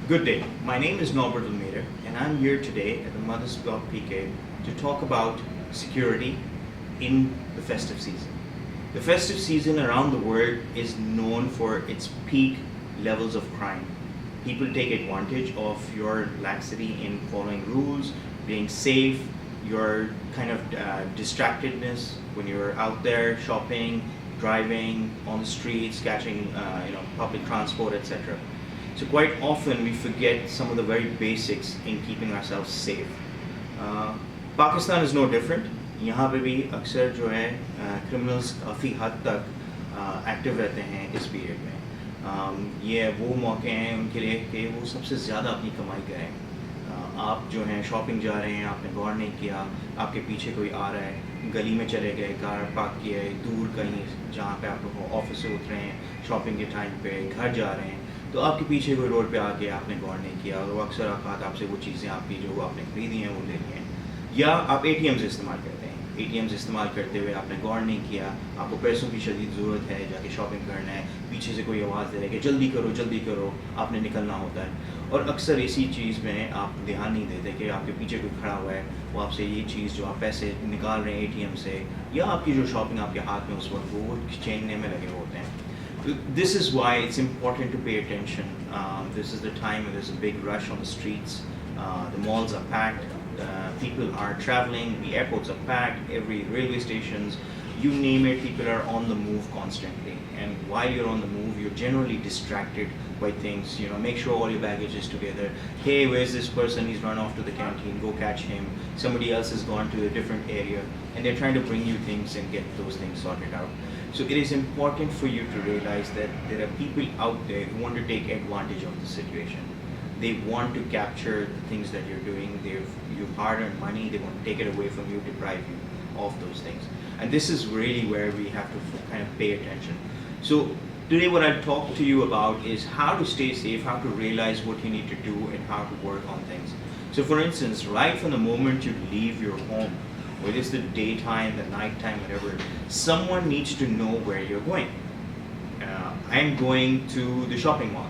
Good day. My name is Norbert, and I'm here today at the Mothers.PK to talk about security in the festive season. The festive season around the world is known for its peak levels of crime. People take advantage of your laxity in following rules, being safe, your kind of distractedness when you're out there shopping, driving on the streets, catching public transport, etc. So quite often we forget some of the very basics in keeping ourselves safe. Pakistan is no different. यहाँ पे भी अक्सर जो है criminals काफ़ी हद तक active रहते हैं इस पीरियड में. ये वो मौके हैं उनके लिए कि वो सबसे ज़्यादा अपनी कमाई करें. आप जो हैं शॉपिंग जा रहे हैं, आपने गौर नहीं किया, आपके पीछे कोई आ रहा है, गली में चले गए, कार पार्क किए दूर कहीं जहाँ पे आप लोग ऑफिस से उतरे हैं, शॉपिंग के टाइम पे घर जा रहे हैं, तो आपके पीछे कोई रोड पे आ गया, आपने गौर नहीं किया और वो अक्सर औकात आपसे वो चीज़ें आपकी जो आपने खरीदी हैं वो ले ली हैं. या आप ATMs इस्तेमाल करते हैं, ATMs इस्तेमाल करते हुए आपने गौर नहीं किया, आपको पैसों की शदीद ज़रूरत है, जाके शॉपिंग करना है, पीछे से कोई आवाज़ दे रहा है कि जल्दी करो, आपने निकलना होता है. और अक्सर इसी चीज़ में आप ध्यान नहीं देते कि आपके पीछे कोई खड़ा हुआ है, वो आपसे ये चीज़ जो आप पैसे निकाल रहे हैं ATM से या आपकी जो शॉपिंग आपके हाथ में उस वक्त वो छीनने में लगे होते हैं. This is why it's important to pay attention. This is the time when there's a big rush on the streets. The malls are packed. People are traveling. The airports are packed. Every railway stations, you name it, people are on the move constantly. And while you're on the move, you're generally distracted by things. Make sure all your baggage is together. Hey, where's this person? He's run off to the canteen. Go catch him. Somebody else has gone to a different area, and they're trying to bring you things and get those things sorted out. So it is important for you to realize that there are people out there who want to take advantage of the situation. They want to capture the things that you're doing. You've hard-earned money. They want to take it away from you, deprive you of those things. And this is really where we have to kind of pay attention. So today what I'll talk to you about is how to stay safe, how to realize what you need to do, and how to work on things. So for instance, right from the moment you leave your home, whether it's the daytime, the nighttime, whatever, someone needs to know where you're going. I'm going to the shopping mall.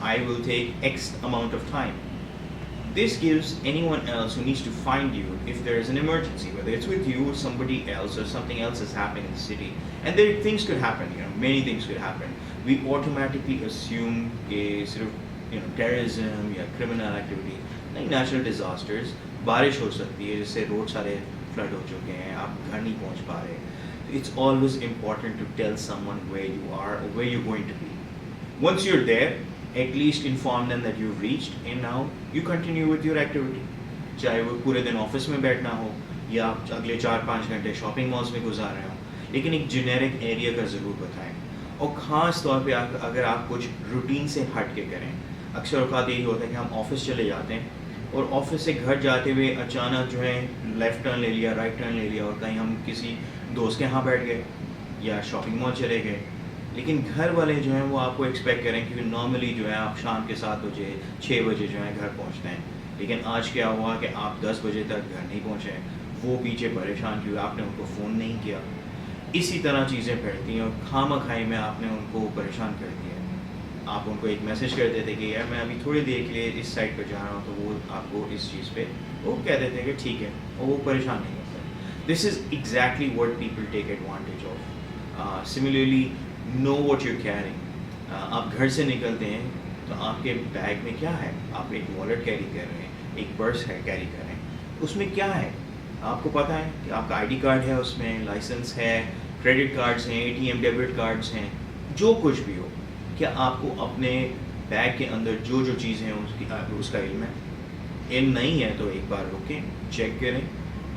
I will take X amount of time. This gives anyone else who needs to find you if there is an emergency, whether it's with you or somebody else or something else is happening in the city. And things could happen, many things could happen. We automatically assume a sort of terrorism or criminal activity, like natural disasters. बारिश हो सकती है जिससे road सारे flood हो चुके हैं, आप घर नहीं पहुंच पा रहे. It's always important to tell someone where you are or where you're going to be. Once you're there, at least inform them that you've reached, and now you continue with your activity. चाहे वो पूरे दिन office में बैठना हो या आप अगले 4-5 घंटे शॉपिंग मॉल्स में गुजार रहे हो, लेकिन एक जेनेरिक एरिया का ज़रूर बताएं. और ख़ास तौर पे अगर आप कुछ रूटीन से हट के करें. अक्सर औकात यही होता है कि हम ऑफिस चले जाते हैं और ऑफिस से घर जाते हुए अचानक जो है लेफ़्ट टर्न ले लिया, राइट टर्न ले लिया और कहीं हम किसी दोस्त के यहाँ बैठ गए या शॉपिंग मॉल चले गए. लेकिन घर वाले जो हैं वो आपको एक्सपेक्ट करें क्योंकि नॉर्मली जो है आप शाम के 7 बजे 6 बजे जो है घर पहुँचते हैं. लेकिन आज क्या हुआ कि आप 10 बजे तक घर नहीं पहुँचे, वो पीछे परेशान क्योंकि आपने उनको फ़ोन नहीं किया. इसी तरह चीज़ें फैलती हैं और खामखाई में आपने उनको परेशान कर दिया. आप उनको एक मैसेज कर देते कि यार मैं अभी थोड़ी देर के लिए इस साइट पर जा रहा हूँ, तो वो आपको इस चीज़ पे वो कह देते हैं कि ठीक है, और वो परेशान नहीं होता. This is exactly what people take advantage of. Similarly know what you carrying. आप घर से निकलते हैं तो आपके बैग में क्या है? आप एक वॉलेट कैरी कर रहे हैं, एक पर्स है कैरी कर रहे हैं, उसमें क्या है आपको पता है कि आपका ID कार्ड है, उसमें लाइसेंस है, क्रेडिट कार्ड्स हैं, ATM डेबिट कार्ड्स हैं, जो कुछ भी हो. क्या आपको अपने बैग के अंदर जो चीज़ें हैं उसका इल्म है? इल्म नहीं है तो एक बार रुकें, चेक करें,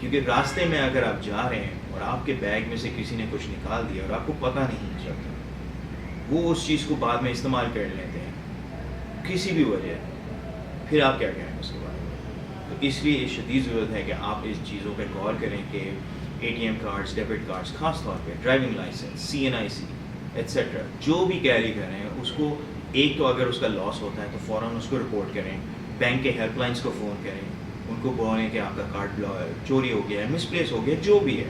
क्योंकि रास्ते में अगर आप जा रहे हैं और आपके बैग में से किसी ने कुछ निकाल दिया और आपको पता नहीं चलता, वो उस चीज़ को बाद में इस्तेमाल कर लेते हैं किसी भी वजह, फिर आप क्या करें उसके बाद? तो इसलिए शदीद ज़रूरत है कि आप इस चीज़ों पर गौर करें कि ATM कार्ड्स, डेबिट कार्ड्स, ख़ास तौर पे ड्राइविंग लाइसेंस, CNIC एट्सेट्रा जो भी कैरी करें उसको एक तो अगर उसका लॉस होता है तो फ़ौरन उसको रिपोर्ट करें, बैंक के हेल्पलाइंस को फ़ोन करें, उनको बोलें कि आपका कार्ड चोरी हो गया है, मिसप्लेस हो गया, जो भी है.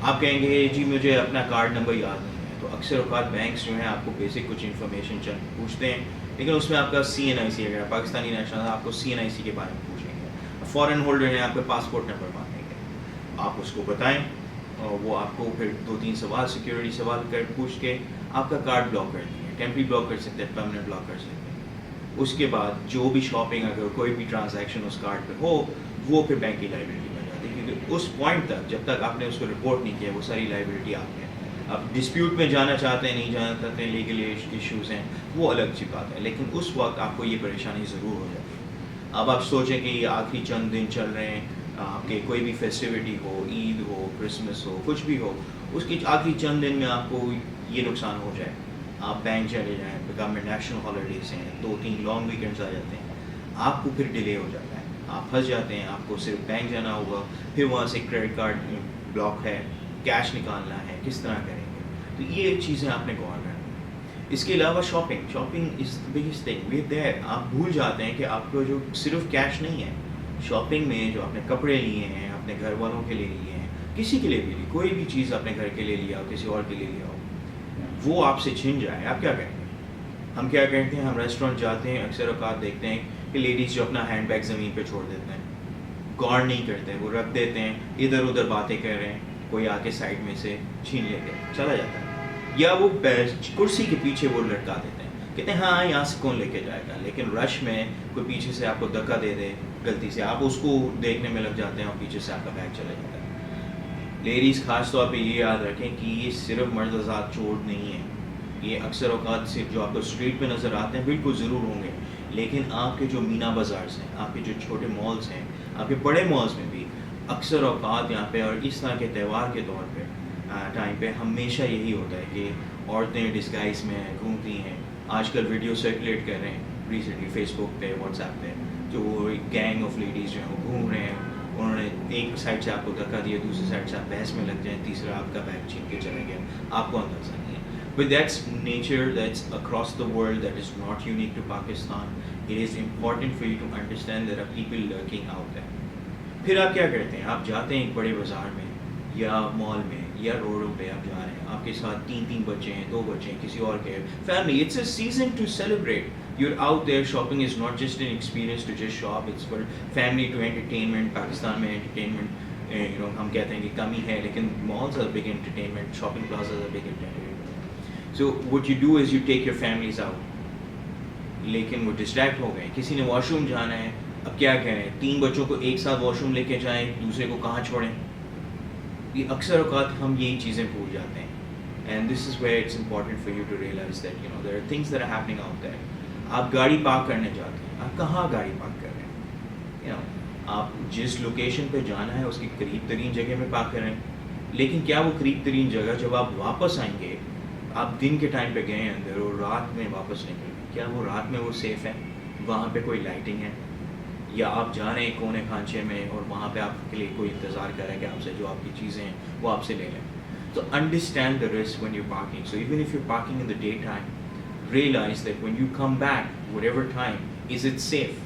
आप कहेंगे जी मुझे अपना कार्ड नंबर याद नहीं है, तो अक्सर औकात बैंक्स जो हैं आपको बेसिक कुछ इन्फॉर्मेशन पूछते हैं लेकिन उसमें आपका CNIC अगर पाकिस्तानी नेशनल आपको CNIC के बारे में पूछेंगे, फॉरेन होल्डर है आपके पासपोर्ट नंबर मांगेंगे, आप उसको बताएं और वो आपको फिर 2-3 सवाल सिक्योरिटी सवाल कर पूछ के आपका कार्ड ब्लॉक कर देंगे, टेम्परी ब्लॉक कर सकते हैं, परमानेंट ब्लॉक कर सकते हैं। उसके बाद जो भी शॉपिंग अगर कोई भी ट्रांजैक्शन उस कार्ड पे हो वो फिर बैंक की लाइबिलिटी बन जाती है, क्योंकि उस पॉइंट तक जब तक आपने उसको रिपोर्ट नहीं किया वो सारी लाइबिलिटी आपकी है। अब डिस्प्यूट में जाना चाहते हैं, नहीं जाना चाहते हैं, लीगल इश्यूज़ हैं, वो अलग सी बात है, लेकिन उस वक्त आपको ये परेशानी ज़रूर हो जाती है। अब आप सोचें कि आखिरी चंद दिन चल रहे हैं आपके, कोई भी फेस्टिविटी हो, ईद हो, क्रिसमस हो, कुछ भी हो, उसके आखिरी चंद दिन में आपको ये नुकसान हो जाए, आप बैंक चले जाएँ, गवर्नमेंट नेशनल हॉलीडेज़ हैं, 2-3 लॉन्ग वीकेंड्स आ जाते हैं, आपको फिर डिले हो जाता है, आप फंस जाते हैं, आपको सिर्फ बैंक जाना होगा, फिर वहाँ से क्रेडिट कार्ड ब्लॉक है, कैश निकालना है, किस तरह करेंगे। तो ये चीज़ें आपने गौर करना है। इसके अलावा shopping is the biggest thing with that. आप भूल जाते हैं कि आपको जो सिर्फ कैश नहीं है, शॉपिंग में जो आपने कपड़े लिए हैं, अपने घर वालों के लिए लिए हैं, किसी के लिए भी लिए, कोई भी चीज़ अपने घर के लिए लिया हो, किसी और के लिए लिया हो, वो आपसे छिन जाए, आप क्या करेंगे? हम क्या करते हैं, हम रेस्टोरेंट जाते हैं, अक्सर औकात देखते हैं कि लेडीज़ जो अपना हैंड बैग ज़मीन पे छोड़ देते हैं, गौर नहीं करते, वो रख देते हैं, इधर उधर बातें कर रहे हैं, कोई आके साइड में से छीन लेके चला जाता है, या वो कुर्सी के पीछे वो लटका देते हैं, कहते हैं हाँ यहाँ से कौन लेके जाएगा, लेकिन रश में कोई पीछे से आपको धक्का दे दे गलती से, आप उसको देखने में लग जाते हैं और पीछे से आपका बैग चला जाता है। लेडीज़ खास तौर पे ये याद रखें कि ये सिर्फ मर्द आज़ाद चोर नहीं है, ये अक्सर औकात से जो आपको स्ट्रीट पे नज़र आते हैं बिल्कुल ज़रूर होंगे, लेकिन आपके जो मीना बाज़ार्स हैं, आपके जो छोटे मॉल्स हैं, आपके बड़े मॉल्स में भी अक्सर औकात यहाँ पे, और इस तरह के त्यौहार के तौर पे टाइम पे हमेशा यही होता है कि औरतें डिस्गाइज में घूमती हैं। आजकल वीडियो सर्कुलेट कर रहे हैं रिसेंटली फेसबुक पे, व्हाट्सएप पे, जो गैंग ऑफ लेडीज़ जो हैं वो घूम रहे हैं, उन्होंने एक साइड से आपको धक्का दिया, दूसरी साइड से आप बहस में लग जाएं, तीसरा आपका बैग छीन के चला गया, आपको अंदाज़ा नहीं है। But that's nature, that's across the world, that is not unique to Pakistan. It is important for you to understand there are people lurking out there. फिर आप क्या करते हैं, आप जाते हैं एक बड़े बाज़ार में या मॉल में या रोडों पे आप जा रहे हैं, आपके साथ 3 बच्चे हैं, 2 बच्चे हैं, किसी और के family, it's a season to celebrate. You're out there, shopping is not just an experience to just shop, it's for family to entertainment. Pakistan में entertainment हम कहते हैं कि कमी है, लेकिन malls are big entertainment, shopping plazas are big entertainment. So what you do is you take your families out, लेकिन वो डिस्ट्रैक्ट हो गए, किसी ने वॉशरूम जाना है, अब क्या करें, 3 बच्चों को एक साथ वॉशरूम लेके जाएं, दूसरे को कहाँ छोड़ें, ये अक्सर औकात हम यही चीज़ें भूल जाते हैं। And this is where it's important for you to realize that there are things that are happening out there. आप गाड़ी पार्क करने जाते हैं, आप कहाँ गाड़ी पार्क कर रहे हैं, आप जिस लोकेशन पे जाना है उसकी करीब तरीन जगह में पार्क करें, लेकिन क्या वो करीब तरीन जगह जब आप वापस आएंगे, आप दिन के टाइम पे गए अंदर और रात में वापस निकलेंगे, क्या वो रात में वो सेफ़ है, वहाँ पे कोई लाइटिंग है, या आप जा रहे हैं कोने खांचे में और वहाँ पे आपके लिए कोई इंतज़ार कर रहा है कि आपसे जो आपकी चीज़ें हैं वो आपसे ले लें। So understand the risk when you're parking. So even if you're parking in the daytime, realize that when you come back, whatever time, is it safe?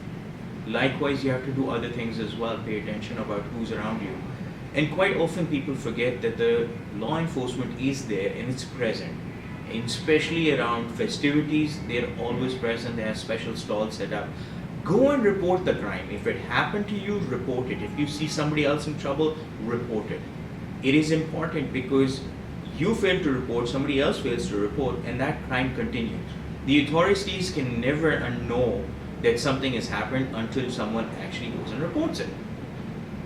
Likewise, you have to do other things as well. Pay attention about who's around you. And quite often people forget that the law enforcement is there and it's present. And especially around festivities, they're always present. They have special stalls set up. Go and report the crime. If it happened to you, report it. If you see somebody else in trouble, report it. It is important because you fail to report, somebody else fails to report, and that crime continues. The authorities can never know that something has happened until someone actually goes and reports it.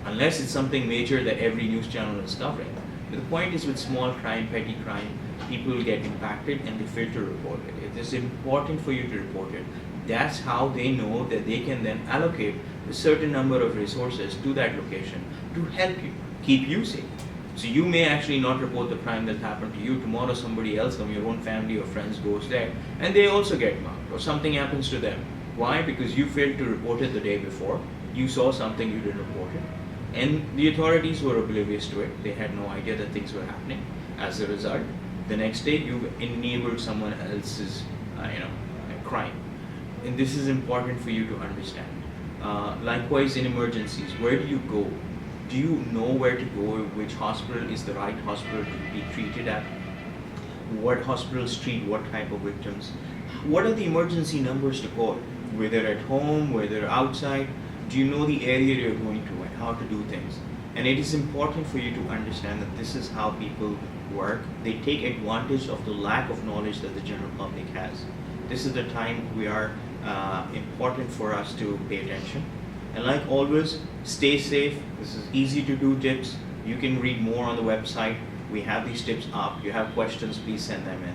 Unless it's something major that every news channel is covering. But the point is with small crime, petty crime, people get impacted and they fail to report it. It is important for you to report it. That's how they know that they can then allocate a certain number of resources to that location to help you, keep you safe. So you may actually not report the crime that happened to you. Tomorrow somebody else from your own family or friends goes there and they also get marked or something happens to them. Why? Because you failed to report it the day before. You saw something, you didn't report it. And the authorities were oblivious to it. They had no idea that things were happening. As a result, the next day you've enabled someone else's crime. And this is important for you to understand. Likewise, in emergencies, where do you go? Do you know where to go? Which hospital is the right hospital to be treated at? What hospitals treat what type of victims? What are the emergency numbers to call? Whether at home, whether outside, do you know the area you're going to and how to do things? And it is important for you to understand that this is how people work. They take advantage of the lack of knowledge that the general public has. This is the time we are important for us to pay attention. And like always, stay safe. This is easy to do tips. You can read more on the website. We have these tips up. You have questions, please send them in.